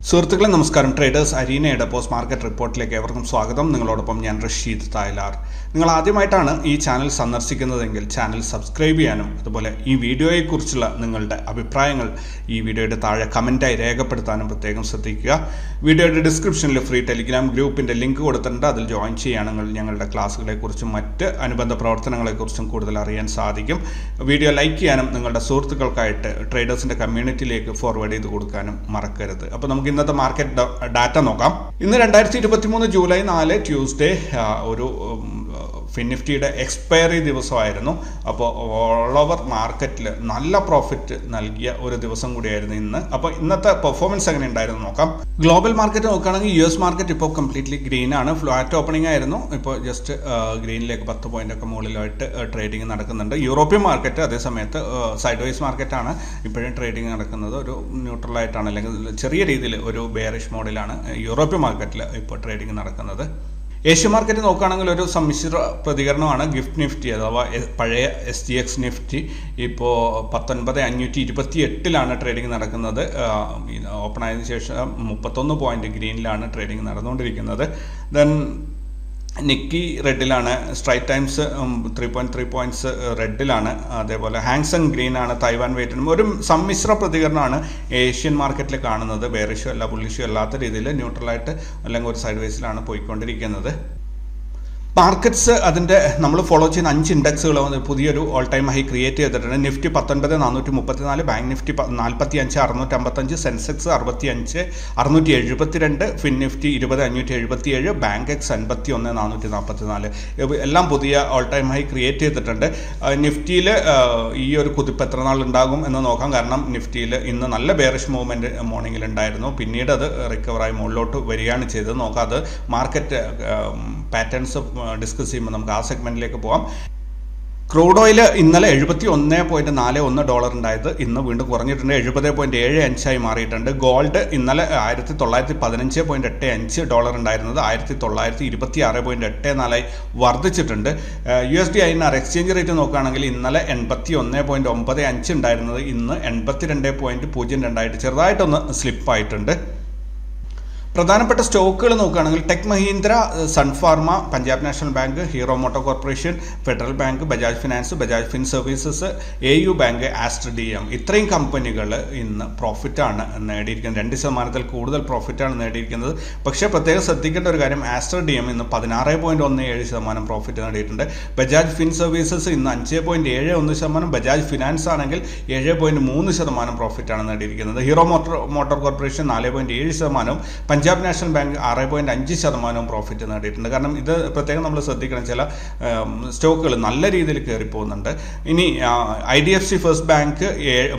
സുഹൃത്തുക്കളെ നമസ്കാരം. Traders അരീനയുടെ post market റിപ്പോർട്ടിലേക്ക് ഏവർക്കും സ്വാഗതം. നിങ്ങളോടൊപ്പം ഞാൻ റഷീദ് തായ്ലാർ. നിങ്ങൾ ആദ്യമായിട്ടാണ് ഈ ചാനൽ സന്ദർശിക്കുന്നതെങ്കിൽ ചാനൽ സബ്സ്ക്രൈബ് ചെയ്യാനും അതുപോലെ ഈ വീഡിയോയെക്കുറിച്ചുള്ള നിങ്ങളുടെ അഭിപ്രായങ്ങൾ ഈ വീഡിയോയുടെ താഴെ കമൻറ്റായി രേഖപ്പെടുത്താനും പ്രത്യേകം ശ്രദ്ധിക്കുക. വീഡിയോയുടെ ഡിസ്ക്രിപ്ഷനിൽ ഫ്രീ ടെലിഗ്രാം ഗ്രൂപ്പിൻ്റെ ലിങ്ക് കൊടുത്തിട്ടുണ്ട്. അതിൽ ജോയിൻ ചെയ്യുകയാണെങ്കിൽ ഞങ്ങളുടെ ക്ലാസ്സുകളെക്കുറിച്ചും മറ്റ് അനുബന്ധ പ്രവർത്തനങ്ങളെക്കുറിച്ചും കൂടുതൽ അറിയാൻ സാധിക്കും. വീഡിയോ ലൈക്ക് ചെയ്യാനും നിങ്ങളുടെ സുഹൃത്തുക്കൾക്കായിട്ട് ട്രേഡേഴ്സിൻ്റെ കമ്മ്യൂണിറ്റിയിലേക്ക് ഫോർവേഡ് ചെയ്ത് കൊടുക്കാനും മറക്കരുത്. അപ്പോൾ നമുക്ക് ഇന്നത്തെ മാർക്കറ്റ് ഡാറ്റ നോക്കാം. ഇന്ന് 2023 ജൂലൈ 4 ട്യൂസ്ഡേ ഒരു ഫിൻനിഫ്റ്റിയുടെ എക്സ്പയറി ദിവസമായിരുന്നു. അപ്പോൾ ഓൾ ഓവർ മാർക്കറ്റിൽ നല്ല പ്രോഫിറ്റ് നൽകിയ ഒരു ദിവസം കൂടിയായിരുന്നു ഇന്ന്. അപ്പോൾ ഇന്നത്തെ പെർഫോമൻസ് എങ്ങനെ ഉണ്ടായിരുന്നു നോക്കാം. ഗ്ലോബൽ മാർക്കറ്റ് നോക്കുകയാണെങ്കിൽ US മാർക്കറ്റ് ഇപ്പോൾ കംപ്ലീറ്റ്ലി ഗ്രീൻ ആണ്. ഫ്ലാറ്റ് ഓപ്പണിംഗ് ആയിരുന്നു. ഇപ്പോൾ ജസ്റ്റ് ഗ്രീനിലേക്ക് 10 പോയിന്റൊക്കെ മുകളിലായിട്ട് ട്രേഡിംഗ് നടക്കുന്നുണ്ട്. യൂറോപ്യൻ മാർക്കറ്റ് അതേ സമയത്ത് സൈഡ് വൈസ് മാർക്കറ്റാണ് ഇപ്പോഴും ട്രേഡിംഗ് നടക്കുന്നത്. ഒരു ന്യൂട്രലായിട്ടാണ്, അല്ലെങ്കിൽ ചെറിയ രീതിയിൽ ഒരു ബെയറിഷ് മോഡിലാണ് യൂറോപ്യൻ മാർക്കറ്റിൽ ഇപ്പോൾ ട്രേഡിംഗ് നടക്കുന്നത്. ഏഷ്യൻ മാർക്കറ്റ് നോക്കുകയാണെങ്കിൽ ഒരു സമ്മിശ്ര പ്രതികരണമാണ്. ഗിഫ്റ്റ് നിഫ്റ്റി അഥവാ പഴയ SGX നിഫ്റ്റി ഇപ്പോൾ 19,528 ട്രേഡിംഗ് നടക്കുന്നത്. ഓപ്പൺ ആയതിനു ശേഷം 31 പോയിന്റ് ഗ്രീനിലാണ് ട്രേഡിംഗ് നടന്നുകൊണ്ടിരിക്കുന്നത്. ദെൻ നിക്കി റെഡിലാണ്, സ്ട്രൈറ്റ് ടൈംസ് 3.3 പോയിന്റ്സ് റെഡിലാണ്, അതേപോലെ ഹാങ്സങ് ഗ്രീൻ ആണ്, തൈവാൻ വെയിറ്റിനും. ഒരു സമ്മിശ്ര പ്രതികരണമാണ് ഏഷ്യൻ മാർക്കറ്റിൽ കാണുന്നത്. ബെയറിഷോ അല്ല ബുള്ളിഷോ അല്ലാത്ത രീതിയിൽ ന്യൂട്രലായിട്ട് അല്ലെങ്കിൽ ഒരു സൈഡ് വേസിലാണ് പോയിക്കൊണ്ടിരിക്കുന്നത്. മാർക്കറ്റ്സ് അതിൻ്റെ നമ്മൾ ഫോളോ ചെയ്യുന്ന 5 ഇൻഡെക്സുകൾ പുതിയൊരു ഓൾ ടൈം ഹൈ ക്രിയേറ്റ് ചെയ്തിട്ടുണ്ട്. Nifty 19,434, bank Nifty 45,655, Sensex 65,672, fin Nifty 20,577, Bankex 51,444 എല്ലാം പുതിയ ഓൾ ടൈം ഹൈ ക്രിയേറ്റ് ചെയ്തിട്ടുണ്ട്. നിഫ്റ്റിയിൽ ഈ ഒരു കുതിപ്പ് എത്ര നാൾ ഉണ്ടാകും എന്ന് നോക്കാം. കാരണം നിഫ്റ്റിയിൽ ഇന്ന് നല്ല ബെയറിഷ് മൂവ്മെൻറ്റ് മോർണിംഗിൽ ഉണ്ടായിരുന്നു. പിന്നീട് അത് റിക്കവറായി മുകളിലോട്ട് വരികയാണ് ചെയ്തത്. നോക്കാം, അത് മാർക്കറ്റ് പാറ്റേൺസ് ഡിസ്കസ് ചെയ്യുമ്പോൾ നമുക്ക് ആ സെഗ്മെന്റിലേക്ക് പോകാം. ക്രൂഡ് ഓയിൽ ഇന്നലെ $71.41 ഉണ്ടായത് ഇന്ന് വീണ്ടും കുറഞ്ഞിട്ടുണ്ട്. $70.75 മാറിയിട്ടുണ്ട്. ഗോൾഡ് ഇന്നലെ $1,915.85 ഉണ്ടായിരുന്നത് $1,926.84 വർദ്ധിച്ചിട്ടുണ്ട്. USD/INR എക്സ്ചേഞ്ച് റേറ്റ് നോക്കുകയാണെങ്കിൽ ഇന്നലെ 81.95 ഉണ്ടായിരുന്നത് ഇന്ന് 82.02 ചെറുതായിട്ടൊന്ന് സ്ലിപ്പായിട്ടുണ്ട്. പ്രധാനപ്പെട്ട സ്റ്റോക്കുകൾ നോക്കുകയാണെങ്കിൽ Tech Mahindra, Sun Pharma, Punjab national Bank, Hero motor Corporation, Federal Bank, Bajaj Finance, Bajaj Fin Services, AU bank, Aster DM ഇത്രയും കമ്പനികൾ ഇന്ന് പ്രോഫിറ്റാണ് നേടിയിരിക്കുന്നത്. 2% കൂടുതൽ പ്രോഫിറ്റാണ് നേടിയിരിക്കുന്നത്. പക്ഷേ പ്രത്യേകം ശ്രദ്ധിക്കേണ്ട ഒരു കാര്യം, ആസ്റ്റർ DM ഇന്ന് 16.17% പ്രോഫിറ്റ് നേടിയിട്ടുണ്ട്. ബജാജ് ഫിൻ സർവീസസ് ഇന്ന് 5.71%, ബജാജ് ഫിനാൻസ് ആണെങ്കിൽ 7.3% പ്രോഫിറ്റാണ് നേടിയിരിക്കുന്നത്. Hero motor corporation 4.7%, Punjab national bank 6.5% profit നേടിയിട്ടുണ്ട്. കാരണം ഇത് പ്രത്യേകം നമ്മൾ ശ്രദ്ധിക്കണം, ചില സ്റ്റോക്കുകൾ നല്ല രീതിയിൽ കയറിപ്പോകുന്നുണ്ട്. ഇനി IDFC ഫസ്റ്റ് ബാങ്ക്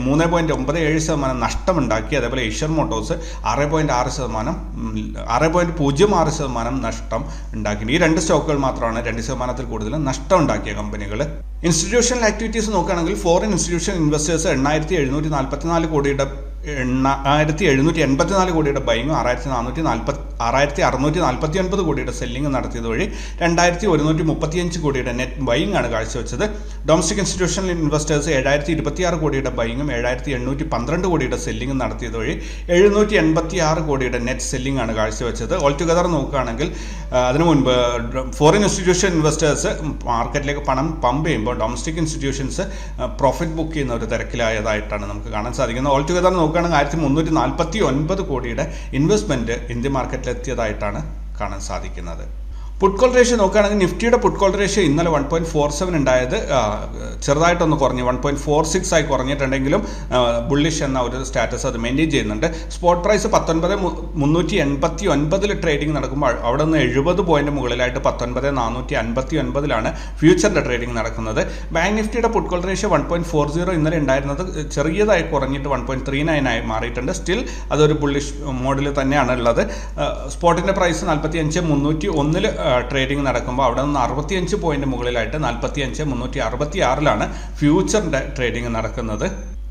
3.97% നഷ്ടമുണ്ടാക്കി. അതേപോലെ ഏഷ്യൻ മോട്ടോഴ്സ് 6.06% നഷ്ടം ഉണ്ടാക്കി. ഈ 2 സ്റ്റോക്കുകൾ മാത്രമാണ് 2% കൂടുതൽ നഷ്ടം ഉണ്ടാക്കിയ കമ്പനികൾ. ഇൻസ്റ്റിറ്റ്യൂഷണൽ ആക്ടിവിറ്റീസ് നോക്കുകയാണെങ്കിൽ ഫോറിൻ ഇൻസ്റ്റിറ്റ്യൂഷൻ ഇൻവെസ്റ്റേഴ്സ് 8,784 കോടിയുടെ 8,784 കോടിയുടെ ബൈങ്ങും 6,649 കോടിയുടെ സെല്ലിംഗ് നടത്തിയത് വഴി 2,135 കോടിയുടെ നെറ്റ് ബൈങ് ആണ് കാഴ്ചവെച്ചത്. ഡൊമസ്റ്റിക് ഇൻസ്റ്റിറ്റ്യൂഷണൽ ഇൻവെസ്റ്റേഴ്സ് 7,026 കോടിയുടെ ബൈങ്ങും 7,812 കോടിയുടെ സെല്ലിംഗ് നടത്തിയത് വഴി 786 കോടിയുടെ നെറ്റ് സെല്ലിംഗ് ആണ് കാഴ്ചവെച്ചത്. ഓൾ ടുഗദർ നോക്കുകയാണെങ്കിൽ അതിനു മുൻപ് ഫോറിൻ ഇൻസ്റ്റിറ്റ്യൂഷൻ ഇൻവെസ്റ്റേഴ്സ് മാർക്കറ്റിലേക്ക് പണം പമ്പ് ചെയ്യുമ്പോൾ ഡൊമസ്റ്റിക് ഇൻസ്റ്റിറ്റ്യൂഷൻസ് പ്രോഫിറ്റ് ബുക്ക് ചെയ്യുന്ന ഒരു തിരക്കിലായതായിട്ടാണ് നമുക്ക് കാണാൻ സാധിക്കുന്നത്. ഓൾ ടുഗദർ നോക്കുകയാണെങ്കിൽ 1,349 കോടിയുടെ ഇൻവെസ്റ്റ്മെന്റ് ഇന്ത്യൻ മാർക്കറ്റിൽ എത്തിയതായിട്ടാണ് കാണാൻ സാധിക്കുന്നത്. പുട്ട് കോൾ റേഷ്യോ നോക്കുകയാണെങ്കിൽ നിഫ്റ്റിയുടെ പുട്ട് കോൾ റേഷ്യോ ഇന്നലെ 1.47 ഉണ്ടായത് ചെറുതായിട്ടൊന്ന് കുറഞ്ഞു 1.46 ആയി കുറഞ്ഞിട്ടുണ്ടെങ്കിലും ബുള്ളിഷ് എന്ന ഒരു സ്റ്റാറ്റസ് അത് മെയിൻറ്റെയിൻ ചെയ്യുന്നുണ്ട്. സ്പോട്ട് പ്രൈസ് 19,389 ട്രേഡിംഗ് നടക്കുമ്പോൾ അവിടെ നിന്ന് 70 പോയിന്റ് മുകളിലായിട്ട് 19,459 ഫ്യൂച്ചറിൻ്റെ ട്രേഡിംഗ് നടക്കുന്നത്. ബാങ്ക് നിഫ്റ്റിയുടെ പുട്ട് കോൾ റേഷ്യോ 1.40 ഇന്നലെ ഉണ്ടായിരുന്നത് ചെറിയതായി കുറഞ്ഞിട്ട് 1.39 ആയി മാറിയിട്ടുണ്ട്. സ്റ്റിൽ അതൊരു ബുള്ളിഷ് മോഡിൽ തന്നെയാണ് ഉള്ളത്. സ്പോട്ടിൻ്റെ പ്രൈസ് 45,301 ട്രേഡിംഗ് നടക്കുമ്പോൾ അവിടെ നിന്ന് 65 പോയിന്റ് മുകളിലായിട്ട് 45,366 ഫ്യൂച്ചറിൻ്റെ ട്രേഡിംഗ് നടക്കുന്നത്.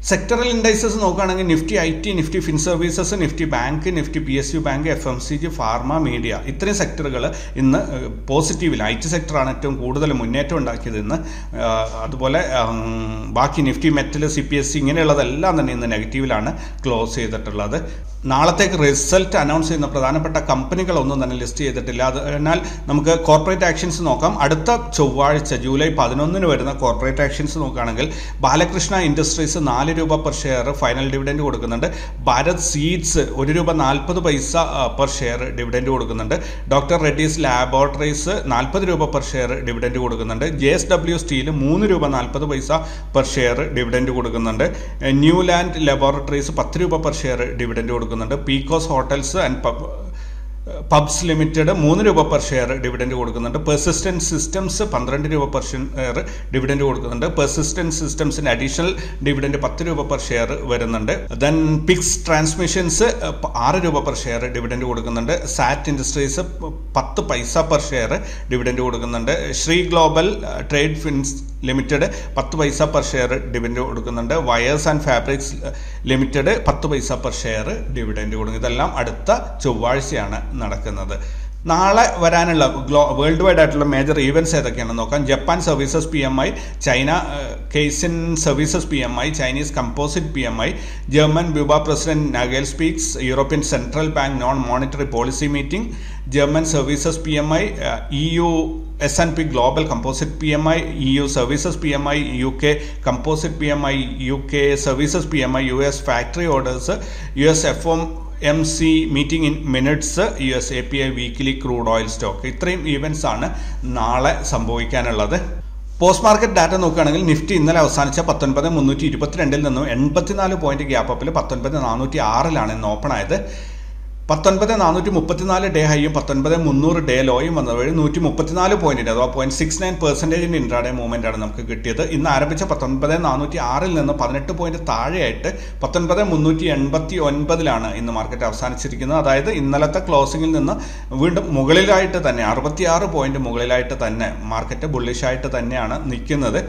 സെക്ടറൽ ഇൻഡൈസസ് നോക്കുകയാണെങ്കിൽ Nifty IT, Nifty fin services, Nifty bank, Nifty PSU bank, FMCG, pharma, media ഇത്രയും സെക്ടറുകൾ ഇന്ന് പോസിറ്റീവിൽ. IT സെക്ടറാണ് ഏറ്റവും കൂടുതൽ മുന്നേറ്റം ഉണ്ടാക്കിയത് ഇന്ന്. അതുപോലെ ബാക്കി നിഫ്റ്റി മെറ്റൽ, CPSE ഇങ്ങനെയുള്ളതെല്ലാം തന്നെ ഇന്ന് നെഗറ്റീവിലാണ് ക്ലോസ് ചെയ്തിട്ടുള്ളത്. നാളത്തേക്ക് റിസൾട്ട് അനൗൺസ് ചെയ്യുന്ന പ്രധാനപ്പെട്ട കമ്പനികളൊന്നും തന്നെ ലിസ്റ്റ് ചെയ്തിട്ടില്ല. അതിനാൽ നമുക്ക് കോർപ്പറേറ്റ് ആക്ഷൻസ് നോക്കാം. അടുത്ത ചൊവ്വാഴ്ച ജൂലൈ 11 വരുന്ന കോർപ്പറേറ്റ് ആക്ഷൻസ് നോക്കുകയാണെങ്കിൽ ബാലകൃഷ്ണ ഇൻഡസ്ട്രീസ് 4 രൂപ പെർ ഷെയർ ഫൈനൽ ഡിവിഡൻഡ് കൊടുക്കുന്നുണ്ട്. ഭാരത് സീഡ്സ് 1 രൂപ 40 പൈസ പെർ ഷെയർ ഡിവിഡൻഡ് കൊടുക്കുന്നുണ്ട്. ഡോക്ടർ റെഡ്ഡീസ് ലാബോറട്ടറീസ് 40 രൂപ പെർ ഷെയർ ഡിവിഡൻഡ് കൊടുക്കുന്നുണ്ട്. JSW സ്റ്റീൽ 3 രൂപ 40 പൈസ പെർ ഷെയർ ഡിവിഡൻഡ് കൊടുക്കുന്നുണ്ട്. ന്യൂലാൻഡ് ലബോറട്ടറീസ് 10 രൂപ പെർ ഷെയർ ഡിവിഡൻഡ് കൊടുക്കുന്നുണ്ട്. പീക്കോസ് ഹോട്ടൽസ് ആൻഡ് പബ്സ് ലിമിറ്റഡ് 3 രൂപ പെർ ഷെയർ ഡിവിഡൻഡ് കൊടുക്കുന്നുണ്ട്. പെർസിസ്റ്റന്റ് സിസ്റ്റംസ് 12 രൂപ പെർ ഷെയർ ഡിവിഡൻഡ് കൊടുക്കുന്നുണ്ട്. പെർസിസ്റ്റന്റ് സിസ്റ്റംസിന് അഡീഷണൽ ഡിവിഡൻഡ് 10 രൂപ പെർ ഷെയർ വരുന്നുണ്ട്. ദെൻ പിക്സ് ട്രാൻസ്മിഷൻസ് 6 രൂപ പെർ ഷെയർ ഡിവിഡൻഡ് കൊടുക്കുന്നുണ്ട്. സാറ്റ് ഇൻഡസ്ട്രീസ് 10 പൈസ പെർ ഷെയർ ഡിവിഡൻഡ് കൊടുക്കുന്നുണ്ട്. Shri global trade fins limited 10 പൈസ പെർ ഷെയർ ഡിവിഡൻഡ് കൊടുക്കുന്നുണ്ട്. വയേഴ്സ് ആൻഡ് ഫാബ്രിക്സ് ലിമിറ്റഡ് 10 പൈസ പെർ ഷെയർ ഡിവിഡൻഡ് കൊടുക്കും. ഇതെല്ലാം അടുത്ത ചൊവ്വാഴ്ചയാണ് നടക്കുന്നത്. നാളെ വരാനുള്ള വേൾഡ് വൈഡ് ആയിട്ടുള്ള മേജർ ഈവൻറ്റ്സ് ഏതൊക്കെയാണെന്ന് നോക്കാം. Japan services PMI, China Caixin services PMI, Chinese composite PMI, German Buba president Nagel speaks, European central bank non monetary policy meeting, German services PMI, EU S&P global composite PMI, EU services PMI, UK composite PMI, UK services PMI, US factory orders, US FOMC meeting in minutes, US API weekly crude oil stock. ഇത്രയും events ആണ് നാളെ സംഭവിക്കാനുള്ളത്. Post market data നോക്കുകയാണെങ്കിൽ Nifty ഇന്നലെ അവസാനിച്ച 19,322 നിന്നും 84 point gap അപ്പിൽ 19,406 ഇന്ന് open ആയത്. 19,434 ഡേ ഹൈയും 19,300 ഡേ ലോയും വന്നത് വഴി 134 പോയിന്റിൻ്റെ അഥവാ 0.69% ഇൻട്രാഡേ മൂവ്മെന്റ് ആണ് നമുക്ക് കിട്ടിയത്. ഇന്ന് ആരംഭിച്ച 19,406 നിന്ന് 18 പോയിന്റ് താഴെയായിട്ട് 19,389 ഇന്ന് മാർക്കറ്റ് അവസാനിച്ചിരിക്കുന്നത്. അതായത് ഇന്നലത്തെ ക്ലോസിംഗിൽ നിന്ന് വീണ്ടും മുകളിലായിട്ട് തന്നെ 66 പോയിന്റ് മുകളിലായിട്ട് തന്നെ മാർക്കറ്റ് ബുള്ളിഷായിട്ട് തന്നെയാണ് നിൽക്കുന്നത്.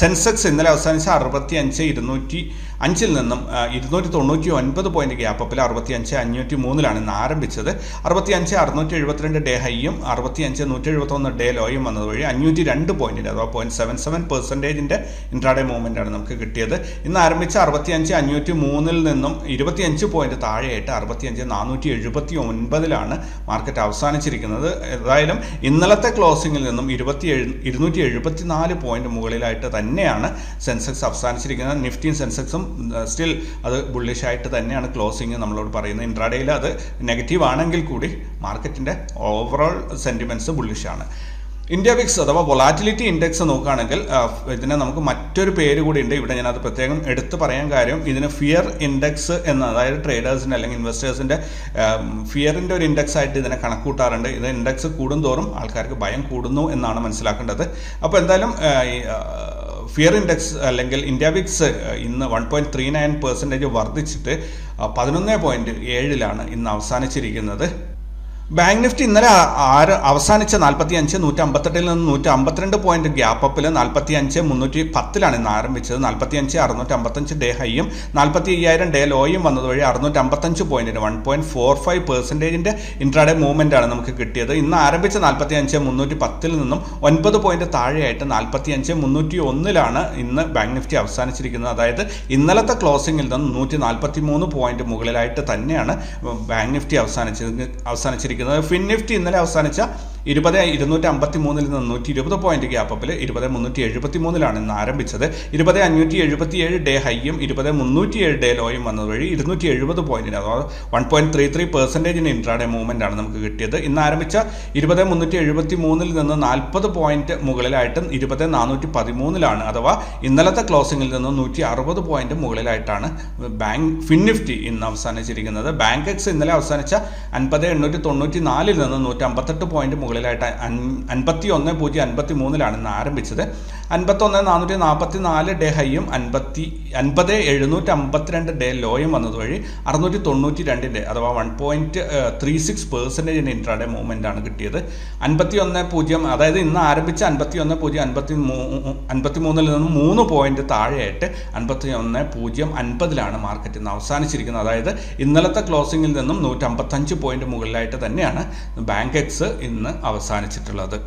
സെൻസെക്സ് ഇന്നലെ അവസാനിച്ച 65,205 നിന്നും 299 പോയിന്റ് ഗ്യാപ്പ് അപ്പിൽ 65,503 ഇന്ന് ആരംഭിച്ചത്. 65,672 ഡേ ഹൈയും 65,171 ഡേ ലോയും വന്നത് വഴി 502 പോയിന്റിൻ്റെ അഥവാ 0.77% ഇൻട്രാഡേ മൂവ്മെന്റ് ആണ് നമുക്ക് കിട്ടിയത്. ഇന്ന് ആരംഭിച്ച 65,503 നിന്നും 25 പോയിന്റ് താഴെയായിട്ട് 65,479 മാർക്കറ്റ് അവസാനിച്ചിരിക്കുന്നത്. ഏതായാലും ഇന്നലത്തെ ക്ലോസിംഗിൽ നിന്നും 274 പോയിന്റ് മുകളിലായിട്ട് തന്നെയാണ് സെൻസെക്സ് അവസാനിച്ചിരിക്കുന്നത്. നിഫ്റ്റിയും സെൻസെക്സും സ്റ്റിൽ അത് ബുള്ളിഷായിട്ട് തന്നെയാണ് ക്ലോസിംഗ് നമ്മളോട് പറയുന്നത്. ഇൻട്രാഡേയിൽ അത് നെഗറ്റീവ് ആണെങ്കിൽ കൂടി മാർക്കറ്റിന്റെ ഓവറോൾ സെന്റിമെന്റ്സ് ബുള്ളിഷാണ്. ഇന്ത്യ വിക്സ് അഥവാ വൊളാറ്റിലിറ്റി ഇൻഡെക്സ് നോക്കുകയാണെങ്കിൽ ഇതിന് നമുക്ക് മറ്റൊരു പേര് കൂടി ഉണ്ട്. ഇവിടെ ഞാനത് പ്രത്യേകം എടുത്തു പറയാൻ കാര്യം ഇതിന് ഫിയർ ഇൻഡെക്സ് എന്ന്, അതായത് ട്രേഡേഴ്സിൻ്റെ അല്ലെങ്കിൽ ഇൻവെസ്റ്റേഴ്സിൻ്റെ ഫിയറിൻ്റെ ഒരു ഇൻഡെക്സ് ആയിട്ട് ഇതിനെ കണക്കൂട്ടാറുണ്ട്. ഇത് ഇൻഡെക്സ് കൂടുന്തോറും ആൾക്കാർക്ക് ഭയം കൂടുന്നു എന്നാണ് മനസ്സിലാക്കേണ്ടത്. അപ്പോൾ എന്തായാലും ഫിയർ ഇൻഡെക്സ് അല്ലെങ്കിൽ ഇന്ത്യ വിക്സ് ഇന്ന് 1.39% വർദ്ധിച്ചിട്ട് 11.7 ഇന്ന് അവസാനിച്ചിരിക്കുന്നത്. ബാങ്ക് നിഫ്റ്റി ഇന്നലെ അവസാനിച്ച 45,158 നിന്ന് 152 പോയിന്റ് ഗ്യാപ്പ് അപ്പിൽ 45,310 ഇന്ന് ആരംഭിച്ചത്. 45,655 ഡേ ഹൈയും 45,000 ഡേ ലോയും വന്നത് വഴി 655 പോയിന്റിന് 1.45% ഇൻട്രാഡേ മൂവ്മെന്റ് ആണ് നമുക്ക് കിട്ടിയത്. ഇന്ന് ആരംഭിച്ച 45,310 നിന്നും 9 പോയിന്റ് താഴെയായിട്ട് 45,301 ഇന്ന് ബാങ്ക് നിഫ്റ്റി അവസാനിച്ചിരിക്കുന്നത്. അതായത് ഇന്നലത്തെ ക്ലോസിംഗിൽ നിന്ന് 143 പോയിന്റ് മുകളിലായിട്ട് തന്നെയാണ് ബാങ്ക് നിഫ്റ്റി അവസാനിച്ചിരിക്കുന്നത്. ഫിൻ നിഫ്റ്റി ഇന്നലെ അവസാനിച്ച 20,253 നിന്ന് 120 പോയിന്റ് ഗ്യാപ്പ് അപ്പിൽ 20,373 ഇന്ന് ആരംഭിച്ചത്. 20,577 ഡേ ഹൈയും 20,307 ഡേ ലോയും വന്നത് വഴി 270 പോയിന്റിന് അഥവാ 1.33% ഇൻട്രാഡേ മൂവ്മെന്റ് ആണ് നമുക്ക് കിട്ടിയത്. ഇന്ന് ആരംഭിച്ച 20,373 നിന്ന് 40 പോയിന്റ് മുകളിലായിട്ട് 20,413 അഥവാ ഇന്നലത്തെ ക്ലോസിംഗിൽ നിന്ന് 160 പോയിന്റ് മുകളിലായിട്ടാണ് ഫിൻ നിഫ്റ്റി ഇന്ന് അവസാനിച്ചിരിക്കുന്നത്. ബാങ്ക് എക്സ് ഇന്നലെ അവസാനിച്ച 50,894 നിന്ന് 158 പോയിന്റ് മുകളിലായിട്ട് 51,053 ഇന്ന് ആരംഭിച്ചത്. 51,444 ഡേ ഹൈയും 50,752 ഡേ ലോയും വന്നത് വഴി 692 അഥവാ 1.36% ഇൻട്രാഡേ മൂവ്മെന്റ് ആണ് കിട്ടിയത്. 51.0 അതായത് ഇന്ന് ആരംഭിച്ച 51.053 നിന്നും 3 പോയിന്റ് താഴെയായിട്ട് 51.050 മാർക്കറ്റ് ഇന്ന് അവസാനിച്ചിരിക്കുന്നത്. അതായത് ഇന്നലത്തെ ക്ലോസിംഗിൽ നിന്നും 155 പോയിന്റ് മുകളിലായിട്ട് തന്നെയാണ് ബാങ്ക് എക്സ് ഇന്ന് അവസാനിച്ചിട്ടുള്ളത്.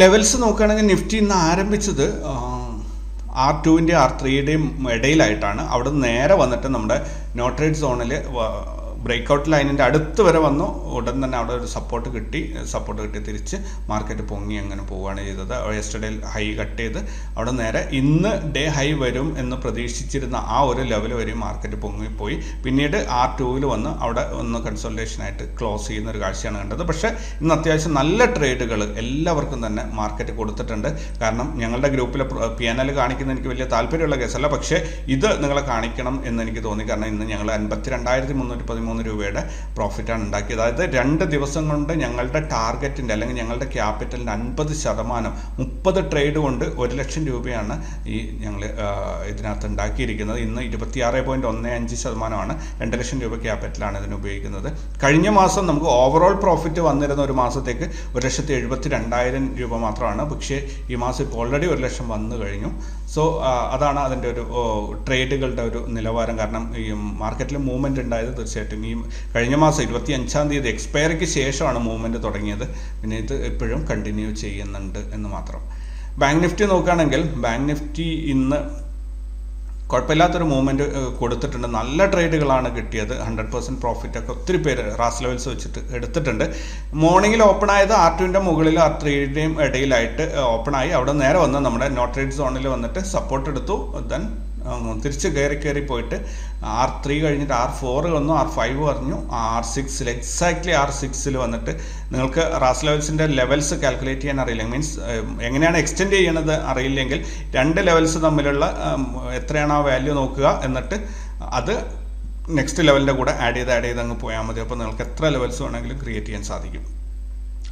ലെവൽസ് നോക്കുകയാണെങ്കിൽ നിഫ്റ്റി ഇന്ന് ആരംഭിച്ചത് R2-ൻ്റെ R3-യുടെയും ഇടയിലായിട്ടാണ്. അവിടെ നേരെ വന്നിട്ട് നമ്മുടെ നോ ട്രേഡ് സോണിൽ ബ്രേക്ക്ഔട്ട് ലൈനിൻ്റെ അടുത്ത് വരെ വന്നു. ഉടൻ തന്നെ അവിടെ ഒരു സപ്പോർട്ട് കിട്ടി തിരിച്ച് മാർക്കറ്റ് പൊങ്ങി അങ്ങനെ പോവുകയാണ് ചെയ്തത്. യെസ്റ്റർഡേ ഹൈ കട്ട് ചെയ്ത് അവിടെ നേരെ ഇന്ന് ഡേ ഹൈ വരും എന്ന് പ്രതീക്ഷിച്ചിരുന്ന ആ ഒരു ലെവൽ വരെയും മാർക്കറ്റ് പൊങ്ങിപ്പോയി. പിന്നീട് R2-ൽ വന്ന് അവിടെ ഒന്ന് കൺസോൾട്ടേഷനായിട്ട് ക്ലോസ് ചെയ്യുന്ന ഒരു കാഴ്ചയാണ് കണ്ടത്. പക്ഷേ ഇന്ന് അത്യാവശ്യം നല്ല ട്രേഡുകൾ എല്ലാവർക്കും തന്നെ മാർക്കറ്റ് കൊടുത്തിട്ടുണ്ട്. കാരണം ഞങ്ങളുടെ ഗ്രൂപ്പിലെ P&L കാണിക്കുന്ന എനിക്ക് വലിയ താല്പര്യമുള്ള കേസല്ല, പക്ഷേ ഇത് നിങ്ങളെ കാണിക്കണം എന്ന് എനിക്ക് തോന്നി. കാരണം ഇന്ന് ഞങ്ങൾ 52,313 രൂപയുടെ പ്രോഫിറ്റാണ് ഉണ്ടാക്കിയത്. അതായത് 2 ദിവസം കൊണ്ട് ഞങ്ങളുടെ ടാർഗറ്റിൻ്റെ അല്ലെങ്കിൽ ഞങ്ങളുടെ ക്യാപിറ്റലിൻ്റെ 50%, 30 ട്രേഡ് കൊണ്ട് 1 ലക്ഷം രൂപയാണ് ഞങ്ങൾ ഇതിനകത്ത് ഉണ്ടാക്കിയിരിക്കുന്നത്. ഇന്ന് 26.15% 2 ലക്ഷം രൂപ ക്യാപിറ്റലാണ് ഇതിന് ഉപയോഗിക്കുന്നത്. കഴിഞ്ഞ മാസം നമുക്ക് ഓവറോൾ പ്രോഫിറ്റ് വന്നിരുന്ന ഒരു മാസത്തേക്ക് 1,72,000 രൂപ മാത്രമാണ്. പക്ഷേ ഈ മാസം ഇപ്പോൾ ഓൾറെഡി 1 ലക്ഷം വന്നു കഴിഞ്ഞു. സോ അതാണ് അതിൻ്റെ ഒരു ട്രേഡുകളുടെ ഒരു നിലവാരം. കാരണം ഈ മാർക്കറ്റിൽ മൂവ്മെൻറ്റ് ഉണ്ടായത് തീർച്ചയായിട്ടും ഈ കഴിഞ്ഞ മാസം 25-ാം തീയതി എക്സ്പയറിക്ക് ശേഷമാണ് മൂവ്മെൻറ്റ് തുടങ്ങിയത്. പിന്നെ ഇത് ഇപ്പോഴും കണ്ടിന്യൂ ചെയ്യുന്നുണ്ട് എന്ന് മാത്രം. ബാങ്ക് നിഫ്റ്റി നോക്കുകയാണെങ്കിൽ ബാങ്ക് നിഫ്റ്റി ഇന്ന് കുഴപ്പമില്ലാത്തൊരു മൂവ്മെൻറ്റ് കൊടുത്തിട്ടുണ്ട്. നല്ല ട്രേഡുകളാണ് കിട്ടിയത്. 100% പ്രോഫിറ്റൊക്കെ ഒത്തിരി പേര് റാസ് ലെവൽസ് വെച്ചിട്ട് എടുത്തിട്ടുണ്ട്. മോർണിംഗിൽ ഓപ്പൺ ആയത് R2-ൻ്റെ മുകളിൽ R3-യുടെയും ഇടയിലായിട്ട് ഓപ്പണായി. അവിടെ നേരെ വന്ന് നമ്മുടെ നോ ട്രേഡ് സോണിൽ വന്നിട്ട് സപ്പോർട്ട് എടുത്തു. ദെൻ തിരിച്ച് കയറി പോയിട്ട് R3 കഴിഞ്ഞിട്ട് R4 വന്നു, R5 പറഞ്ഞു, R6 എക്സാക്ട്ലി R6 വന്നിട്ട് നിങ്ങൾക്ക് റാസ് ലെവൽസിൻ്റെ ലെവൽസ് കാൽക്കുലേറ്റ് ചെയ്യാൻ അറിയില്ല, മീൻസ് എങ്ങനെയാണ് എക്സ്റ്റെൻഡ് ചെയ്യണത് അറിയില്ലെങ്കിൽ 2 ലെവൽസ് തമ്മിലുള്ള എത്രയാണ് ആ വാല്യൂ നോക്കുക. എന്നിട്ട് അത് നെക്സ്റ്റ് ലെവലിൻ്റെ കൂടെ ആഡ് ചെയ്ത് അങ്ങ് പോയാൽ മതി. അപ്പോൾ നിങ്ങൾക്ക് എത്ര ലെവൽസ് വേണമെങ്കിലും ക്രിയേറ്റ് ചെയ്യാൻ സാധിക്കും.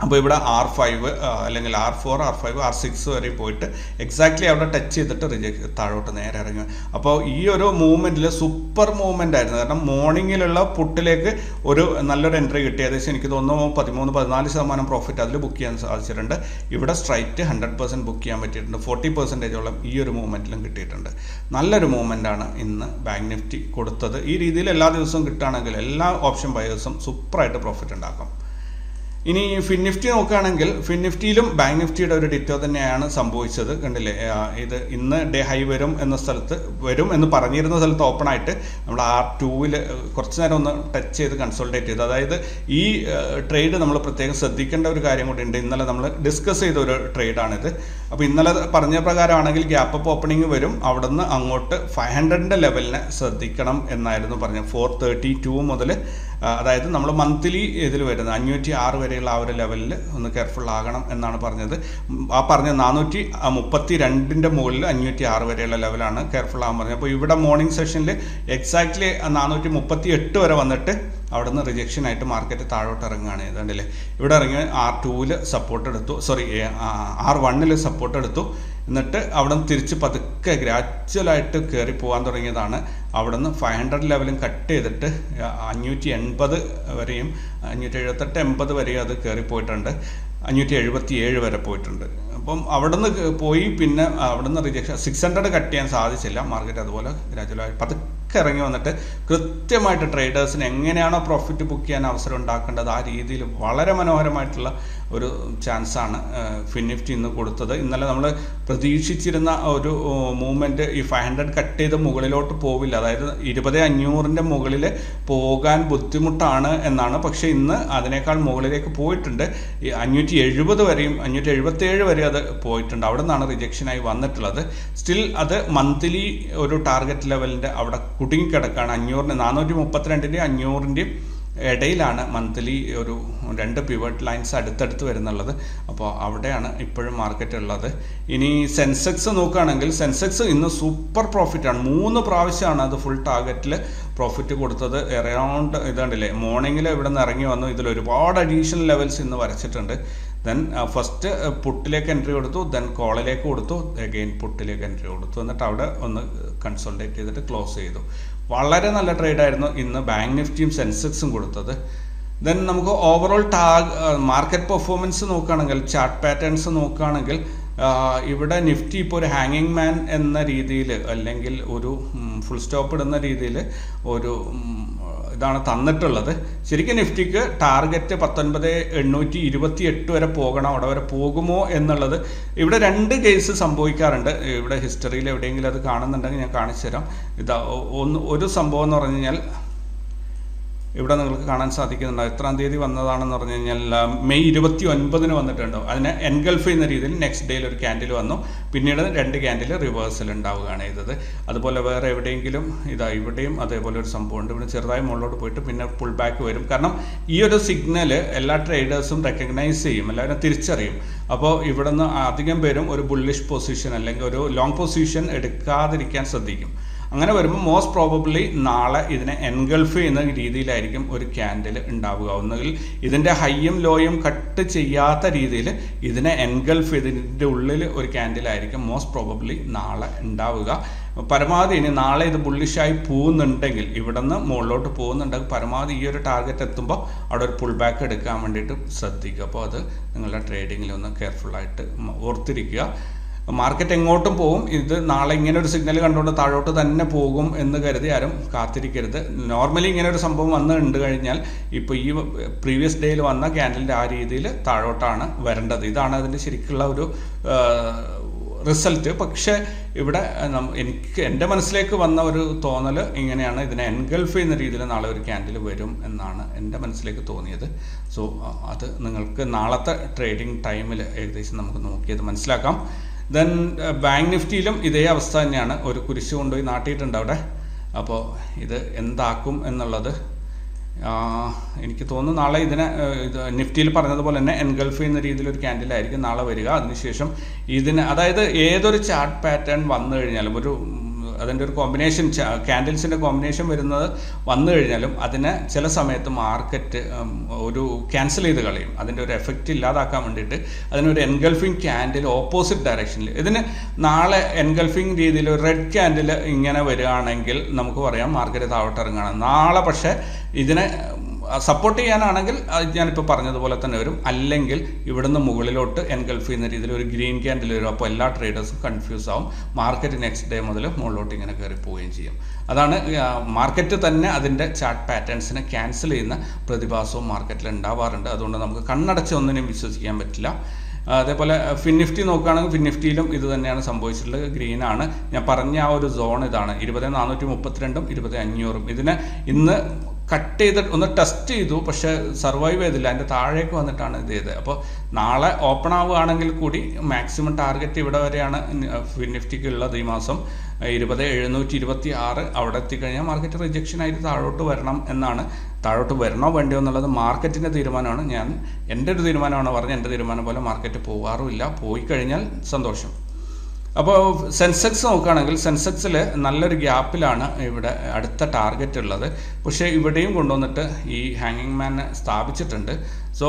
അപ്പോൾ ഇവിടെ R5 അല്ലെങ്കിൽ R4, R5, R6 വരെ പോയിട്ട് എക്സാക്ട്ലി അവിടെ ടച്ച് ചെയ്തിട്ട് താഴോട്ട് നേരെ ഇറങ്ങി. അപ്പോൾ ഈ ഒരു മൂവ്മെൻറ്റിൽ സൂപ്പർ മൂവ്മെൻ്റ് ആയിരുന്നു. കാരണം മോർണിംഗിലുള്ള പുട്ടിലേക്ക് ഒരു നല്ലൊരു എൻട്രി കിട്ടി. ഏകദേശം എനിക്ക് തോന്നുന്നു 13-14% പ്രോഫിറ്റ് അതിൽ ബുക്ക് ചെയ്യാൻ സാധിച്ചിട്ടുണ്ട്. ഇവിടെ സ്ട്രൈറ്റ് 100% ബുക്ക് ചെയ്യാൻ പറ്റിയിട്ടുണ്ട്. 40% ഈ ഒരു മൂവ്മെൻറ്റിലും കിട്ടിയിട്ടുണ്ട്. നല്ലൊരു മൂവ്മെൻ്റാണ് ഇന്ന് ബാങ്ക് നിഫ്റ്റി കൊടുത്തത്. ഈ രീതിയിൽ എല്ലാ ദിവസവും കിട്ടുകയാണെങ്കിൽ എല്ലാ ഓപ്ഷൻ ബയേഴ്സും സൂപ്പറായിട്ട് പ്രോഫിറ്റ് ഉണ്ടാക്കും. ഇനി ഫിൻ നിഫ്റ്റി നോക്കുകയാണെങ്കിൽ ഫിൻ നിഫ്റ്റിയിലും ബാങ്ക് നിഫ്റ്റിയുടെ ഒരു ഡിറ്റോ തന്നെയാണ് സംഭവിച്ചത്. കണ്ടില്ലേ, ഇത് ഇന്ന് ഡേ ഹൈ വരും എന്ന് പറഞ്ഞിരുന്ന സ്ഥലത്ത് ഓപ്പൺ ആയിട്ട് നമ്മൾ R2-ൽ കുറച്ച് നേരം ഒന്ന് ടച്ച് ചെയ്ത് കൺസോൾട്ടേറ്റ് ചെയ്തു. അതായത് ഈ ട്രേഡ് നമ്മൾ പ്രത്യേകം ശ്രദ്ധിക്കേണ്ട ഒരു കാര്യം കൂടി ഉണ്ട്. ഇന്നലെ നമ്മൾ ഡിസ്കസ് ചെയ്ത ഒരു ട്രേഡാണിത്. അപ്പോൾ ഇന്നലെ പറഞ്ഞ പ്രകാരമാണെങ്കിൽ ഗ്യാപ്പ് അപ്പ് ഓപ്പണിംഗ് വരും, അവിടെ നിന്ന് അങ്ങോട്ട് 500-ൻ്റെ ലെവലിനെ ശ്രദ്ധിക്കണം എന്നായിരുന്നു പറഞ്ഞത്. 432 മുതൽ, അതായത് നമ്മൾ മന്ത്ലി ഇതിൽ വരുന്നത് 506 വരെയുള്ള ആ ഒരു ലെവലിൽ ഒന്ന് കെയർഫുൾ ആകണം എന്നാണ് പറഞ്ഞത്. ആ പറഞ്ഞ 432-ൻ്റെ മുകളിൽ 506 വരെയുള്ള ലെവലാണ് കെയർഫുൾ ആകാൻ പറഞ്ഞത്. അപ്പോൾ ഇവിടെ മോർണിംഗ് സെഷനിൽ എക്സാക്ട്ലി 438 വരെ വന്നിട്ട് അവിടെ നിന്ന് റിജക്ഷനായിട്ട് മാർക്കറ്റ് താഴോട്ട് ഇറങ്ങുകയാണ് ചെയ്തല്ലേ. ഇവിടെ ഇറങ്ങി R2-ൽ സപ്പോർട്ട് എടുത്തു, R1-ൽ സപ്പോർട്ട് എടുത്തു. എന്നിട്ട് അവിടെ നിന്ന് തിരിച്ച് പതുക്കെ ഗ്രാജ്വലായിട്ട് കയറി പോകാൻ തുടങ്ങിയതാണ്. അവിടെ നിന്ന് 500 ലെവലും കട്ട് ചെയ്തിട്ട് 580 വരെയും 578-80 വരെയും അത് കയറിപ്പോയിട്ടുണ്ട്. 577 വരെ പോയിട്ടുണ്ട്. അപ്പം അവിടെ നിന്ന് പോയി പിന്നെ അവിടെ നിന്ന് റിജക്ഷൻ 600 കട്ട് ചെയ്യാൻ സാധിച്ചില്ല. മാർക്കറ്റ് അതുപോലെ ഗ്രാജുവലായി പതുക്കെ ഇറങ്ങി വന്നിട്ട് കൃത്യമായിട്ട് ട്രേഡേഴ്സിന് എങ്ങനെയാണോ പ്രോഫിറ്റ് ബുക്ക് ചെയ്യാൻ അവസരം ഉണ്ടാക്കേണ്ടത് ആ രീതിയിൽ വളരെ മനോഹരമായിട്ടുള്ള ഒരു ചാൻസാണ് ഫിൻ നിഫ്റ്റി ഇന്ന് കൊടുത്തത്. ഇന്നലെ നമ്മൾ പ്രതീക്ഷിച്ചിരുന്ന ഒരു മൂവ്മെൻറ്റ് ഈ 500 കട്ട് ചെയ്ത് മുകളിലോട്ട് പോവില്ല, അതായത് 20,500-ൻ്റെ മുകളിൽ പോകാൻ ബുദ്ധിമുട്ടാണ് എന്നാണ്. പക്ഷേ ഇന്ന് അതിനേക്കാൾ മുകളിലേക്ക് പോയിട്ടുണ്ട്. ഈ 570 വരെയും 577 വരെ അത് പോയിട്ടുണ്ട്. അവിടെ നിന്നാണ് റിജക്ഷനായി വന്നിട്ടുള്ളത്. സ്റ്റിൽ അത് മന്ത്ലി ഒരു ടാർഗറ്റ് ലെവലിൻ്റെ അവിടെ കുടുങ്ങിക്കിടക്കാണ്. 432-ൻ്റെയും 500-ൻ്റെയും ഇടയിലാണ് മന്ത്ലി ഒരു 2 പിവറ്റ് ലൈൻസ് അടുത്തടുത്ത് വരുന്നുള്ളത്. അപ്പോൾ അവിടെയാണ് ഇപ്പോഴും മാർക്കറ്റ് ഉള്ളത്. ഇനി സെൻസെക്സ് നോക്കുകയാണെങ്കിൽ സെൻസെക്സ് ഇന്ന് സൂപ്പർ പ്രോഫിറ്റാണ്. 3 പ്രാവശ്യമാണ് അത് ഫുൾ ടാർഗറ്റിൽ പ്രോഫിറ്റ് കൊടുത്തത്. അറൗണ്ട് ഇതുണ്ടല്ലേ, മോർണിംഗിൽ ഇവിടെ നിന്ന് ഇറങ്ങി വന്നു. ഇതിൽ ഒരുപാട് അഡീഷണൽ ലെവൽസ് ഇന്ന് വരച്ചിട്ടുണ്ട്. ദെൻ ഫസ്റ്റ് പുട്ടിലേക്ക് എൻട്രി കൊടുത്തു, ദെൻ കോളിലേക്ക് കൊടുത്തു, അഗെയിൻ പുട്ടിലേക്ക് എൻട്രി കൊടുത്തു, എന്നിട്ട് അവിടെ ഒന്ന് കൺസോൾട്ടേറ്റ് ചെയ്തിട്ട് ക്ലോസ് ചെയ്തു. വളരെ നല്ല ട്രേഡായിരുന്നു ഇന്ന് ബാങ്ക് നിഫ്റ്റിയും സെൻസെക്സും കൊടുത്തത്. ദെൻ നമുക്ക് ഓവറോൾ മാർക്കറ്റ് പെർഫോമൻസ് നോക്കുകയാണെങ്കിൽ, ചാർട്ട് പാറ്റേൺസ് നോക്കുകയാണെങ്കിൽ, ഇവിടെ നിഫ്റ്റി ഇപ്പോൾ ഒരു ഹാങ്ങിങ് മാൻ എന്ന രീതിയിൽ അല്ലെങ്കിൽ ഒരു ഫുൾ സ്റ്റോപ്പ് ഇടുന്ന രീതിയിൽ ഒരു ഇതാണ് തന്നിട്ടുള്ളത്. ശരിക്കും നിഫ്റ്റിക്ക് ടാർഗറ്റ് 19,828 വരെ പോകണം. അവിടെ വരെ പോകുമോ എന്നുള്ളത് ഇവിടെ 2 കേസ് സംഭവിക്കാറുണ്ട്. ഇവിടെ ഹിസ്റ്ററിയിൽ എവിടെയെങ്കിലും അത് കാണുന്നുണ്ടെങ്കിൽ ഞാൻ കാണിച്ചു തരാം. ഒരു സംഭവം എന്ന് പറഞ്ഞു കഴിഞ്ഞാൽ ഇവിടെ നിങ്ങൾക്ക് കാണാൻ സാധിക്കുന്നുണ്ടോ എത്രാം തീയതി വന്നതാണെന്ന് പറഞ്ഞു കഴിഞ്ഞാൽ മെയ് 29 വന്നിട്ടുണ്ടോ. അതിനെ എൻഗൾഫ് ചെയ്യുന്ന രീതിയിൽ നെക്സ്റ്റ് ഡേയിൽ ഒരു ക്യാൻഡിൽ വന്നു, പിന്നീട് 2 ക്യാൻഡിൽ റിവേഴ്സൽ ഉണ്ടാവുകയാണ് ചെയ്തത്. അതുപോലെ വേറെ എവിടെയെങ്കിലും ഇവിടെയും അതേപോലെ ഒരു സംഭവമുണ്ട്. ഇവിടെ ചെറുതായി മുകളിലോട്ട് പോയിട്ട് പിന്നെ പുൾ ബാക്ക് വരും. കാരണം ഈ ഒരു സിഗ്നൽ എല്ലാ ട്രേഡേഴ്സും റെക്കഗ്നൈസ് ചെയ്യും, എല്ലാവരും തിരിച്ചറിയും. അപ്പോൾ ഇവിടെ നിന്ന് അധികം പേരും ഒരു ബുള്ളിഷ് പൊസിഷൻ അല്ലെങ്കിൽ ഒരു ലോങ് പൊസിഷൻ എടുക്കാതിരിക്കാൻ ശ്രദ്ധിക്കും. അങ്ങനെ വരുമ്പോൾ മോസ്റ്റ് പ്രോബബ്ലി നാളെ ഇതിനെ എൻഗൾഫ് ചെയ്യുന്ന രീതിയിലായിരിക്കും ഒരു ക്യാൻഡിൽ ഉണ്ടാവുക. ഒന്നുകിൽ ഇതിൻ്റെ ഹൈയും ലോയും കട്ട് ചെയ്യാത്ത രീതിയിൽ ഇതിനെ എൻഗൾഫ് ചെയ്തതിൻ്റെ ഉള്ളിൽ ഒരു ക്യാൻഡിലായിരിക്കും മോസ്റ്റ് പ്രോബബ്ലി നാളെ ഉണ്ടാവുക. പരമാവധി ഇനി നാളെ ഇത് ബുള്ളിഷായി പോകുന്നുണ്ടെങ്കിൽ, ഇവിടെ നിന്ന് മുകളിലോട്ട് പോകുന്നുണ്ടെങ്കിൽ പരമാവധി ഈ ഒരു ടാർഗറ്റ് എത്തുമ്പോൾ അവിടെ ഒരു പുൾ ബാക്ക് എടുക്കാൻ വേണ്ടിയിട്ട് ശ്രദ്ധിക്കുക. അപ്പോൾ അത് നിങ്ങളുടെ ട്രേഡിങ്ങിൽ ഒന്ന് കെയർഫുള്ളായിട്ട് ഓർത്തിരിക്കുക. മാർക്കറ്റ് എങ്ങോട്ടും പോകും. ഇത് നാളെ ഇങ്ങനെ ഒരു സിഗ്നൽ കണ്ടുകൊണ്ട് താഴോട്ട് തന്നെ പോകും എന്ന് കരുതി ആരും കാത്തിരിക്കരുത്. നോർമലി ഇങ്ങനെ ഒരു സംഭവം വന്നു കഴിഞ്ഞാൽ ഇപ്പോൾ ഈ പ്രീവിയസ് ഡേയിൽ വന്ന ക്യാൻഡലിൻ്റെ ആ രീതിയിൽ താഴോട്ടാണ് വരേണ്ടത്. ഇതാണ് അതിൻ്റെ ശരിക്കുള്ള ഒരു റിസൾട്ട്. പക്ഷേ ഇവിടെ എൻ്റെ മനസ്സിലേക്ക് വന്ന ഒരു തോന്നൽ ഇങ്ങനെയാണ്, ഇതിനെ എൻഗൾഫ് ചെയ്യുന്ന രീതിയിൽ നാളെ ഒരു ക്യാൻഡിൽ വരും എന്നാണ് എൻ്റെ മനസ്സിലേക്ക് തോന്നിയത്. സോ അത് നിങ്ങൾക്ക് നാളത്തെ ട്രേഡിംഗ് ടൈമിൽ ഏകദേശം നമുക്ക് നോക്കിയത് മനസ്സിലാക്കാം. ദെൻ ബാങ്ക് നിഫ്റ്റിയിലും ഇതേ അവസ്ഥ തന്നെയാണ്. ഒരു കുരിശ് കൊണ്ടുപോയി നാട്ടിയിട്ടുണ്ട് അവിടെ. അപ്പോൾ ഇത് എന്താക്കും എന്നുള്ളത് എനിക്ക് തോന്നുന്നു നാളെ നിഫ്റ്റിയിൽ പറഞ്ഞതുപോലെ തന്നെ എൻഗൾഫ് ചെയ്യുന്ന രീതിയിലൊരു ക്യാൻഡിലായിരിക്കും നാളെ വരിക. അതിനുശേഷം അതായത് ഏതൊരു ചാർട്ട് പാറ്റേൺ വന്നു കഴിഞ്ഞാലും അതിൻ്റെ ഒരു കോമ്പിനേഷൻ, ക്യാൻഡിൽസിൻ്റെ കോമ്പിനേഷൻ വന്നു കഴിഞ്ഞാലും അതിനെ ചില സമയത്ത് മാർക്കറ്റ് ഒരു ക്യാൻസൽ ചെയ്ത് കളയും. അതിൻ്റെ ഒരു എഫക്റ്റ് ഇല്ലാതാക്കാൻ വേണ്ടിയിട്ട് അതിനൊരു എൻഗൾഫിങ് ക്യാൻഡിൽ ഓപ്പോസിറ്റ് ഡയറക്ഷനിൽ, ഇതിന് നാളെ എൻഗൾഫിങ് രീതിയിൽ ഒരു റെഡ് ക്യാൻഡിൽ ഇങ്ങനെ വരികയാണെങ്കിൽ നമുക്ക് പറയാം മാർക്കറ്റ് താഴോട്ട് ഇറങ്ങുകയാണ്. നാളെ പക്ഷേ ഇതിനെ സപ്പോർട്ട് ചെയ്യാനാണെങ്കിൽ ഞാനിപ്പോൾ പറഞ്ഞതുപോലെ തന്നെ വരും. അല്ലെങ്കിൽ ഇവിടുന്ന് മുകളിലോട്ട് എൻഗൾഫ് ചെയ്യുന്ന രീതിയിൽ ഒരു ഗ്രീൻ ക്യാൻഡിൽ വരും. അപ്പോൾ എല്ലാ ട്രേഡേഴ്സും കൺഫ്യൂസ് ആവും. മാർക്കറ്റ് നെക്സ്റ്റ് ഡേ മുതൽ മുകളിലോട്ട് ഇങ്ങനെ കയറി പോവുകയും ചെയ്യും. അതാണ് മാർക്കറ്റ് തന്നെ അതിൻ്റെ ചാർട്ട് പാറ്റേൺസിനെ ക്യാൻസൽ ചെയ്യുന്ന പ്രതിഭാസവും മാർക്കറ്റിൽ ഉണ്ടാവാറുണ്ട്. അതുകൊണ്ട് നമുക്ക് കണ്ണടച്ച് ഒന്നിനും വിശ്വസിക്കാൻ പറ്റില്ല. അതേപോലെ ഫിൻനിഫ്റ്റി നോക്കുകയാണെങ്കിൽ ഫിൻനിഫ്റ്റിയിലും ഇത് തന്നെയാണ് സംഭവിച്ചിട്ടുള്ളത്. ഗ്രീനാണ്. ഞാൻ പറഞ്ഞ ആ ഒരു സോൺ ഇതാണ് 20,432 20,500. ഇതിനെ ഇന്ന് കട്ട് ചെയ്തിട്ട് ഒന്ന് ടെസ്റ്റ് ചെയ്തു, പക്ഷേ സർവൈവ് ചെയ്തില്ല. അതിൻ്റെ താഴേക്ക് വന്നിട്ടാണ് ഇത് ചെയ്തത്. അപ്പോൾ നാളെ ഓപ്പൺ ആവുകയാണെങ്കിൽ കൂടി മാക്സിമം ടാർഗറ്റ് ഇവിടെ വരെയാണ് നിഫ്റ്റിക്ക് ഉള്ളത് ഈ മാസം 20,726. അവിടെ എത്തിക്കഴിഞ്ഞാൽ മാർക്കറ്റ് റിജക്ഷൻ ആയിട്ട് താഴോട്ട് വരണം എന്നാണ്. താഴോട്ട് വരണോ വേണ്ടയോ എന്നുള്ളത് മാർക്കറ്റിൻ്റെ തീരുമാനമാണ്. എൻ്റെ ഒരു തീരുമാനമാണ് പറഞ്ഞത്. എൻ്റെ തീരുമാനം പോലെ മാർക്കറ്റ് പോകാറുമില്ല. പോയി കഴിഞ്ഞാൽ സന്തോഷം. അപ്പോൾ സെൻസെക്സ് നോക്കുകയാണെങ്കിൽ സെൻസെക്സിൽ നല്ലൊരു ഗ്യാപ്പിലാണ് ഇവിടെ അടുത്ത ടാർഗറ്റ് ഉള്ളത്. പക്ഷേ ഇവിടെയും കൊണ്ടുവന്നിട്ട് ഈ ഹാങ്ങിങ് മാൻ സ്ഥാപിച്ചിട്ടുണ്ട്. സോ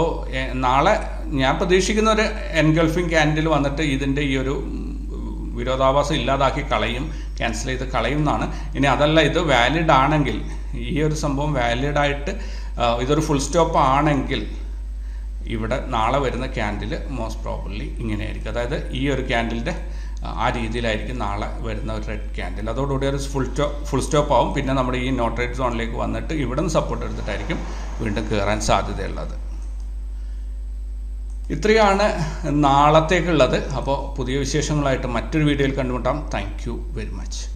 നാളെ ഞാൻ പ്രതീക്ഷിക്കുന്ന ഒരു എൻഗൾഫിങ് ക്യാൻഡിൽ വന്നിട്ട് ഇതിൻ്റെ ഈ ഒരു വിരോധാഭാസം ഇല്ലാതാക്കി കളയും, ക്യാൻസൽ ചെയ്ത് കളയും എന്നാണ്. ഇനി അതല്ല, ഇത് വാലിഡ് ആണെങ്കിൽ, ഈ ഒരു സംഭവം വാലിഡായിട്ട് ഇതൊരു ഫുൾ സ്റ്റോപ്പ് ആണെങ്കിൽ ഇവിടെ നാളെ വരുന്ന ക്യാൻഡിൽ മോസ്റ്റ് പ്രോബബ്ലി ഇങ്ങനെയായിരിക്കും. അതായത് ഈ ഒരു ക്യാൻഡിലിൻ്റെ ആ രീതിയിലായിരിക്കും നാളെ വരുന്ന ഒരു റെഡ് ക്യാൻഡിൽ. അതോടുകൂടി ഒരു ഫുൾ സ്റ്റോപ്പ് ആവും. പിന്നെ നമ്മുടെ ഈ നോ ട്രേഡ് സോണിലേക്ക് വന്നിട്ട് ഇവിടെ നിന്ന് സപ്പോർട്ട് എടുത്തിട്ടായിരിക്കും വീണ്ടും കയറാൻ സാധ്യതയുള്ളത്. ഇത്രയാണ് നാളത്തേക്കുള്ളത്. അപ്പോൾ പുതിയ വിശേഷങ്ങളായിട്ട് മറ്റൊരു വീഡിയോയിൽ കണ്ടുമുട്ടാം. Thank you very much.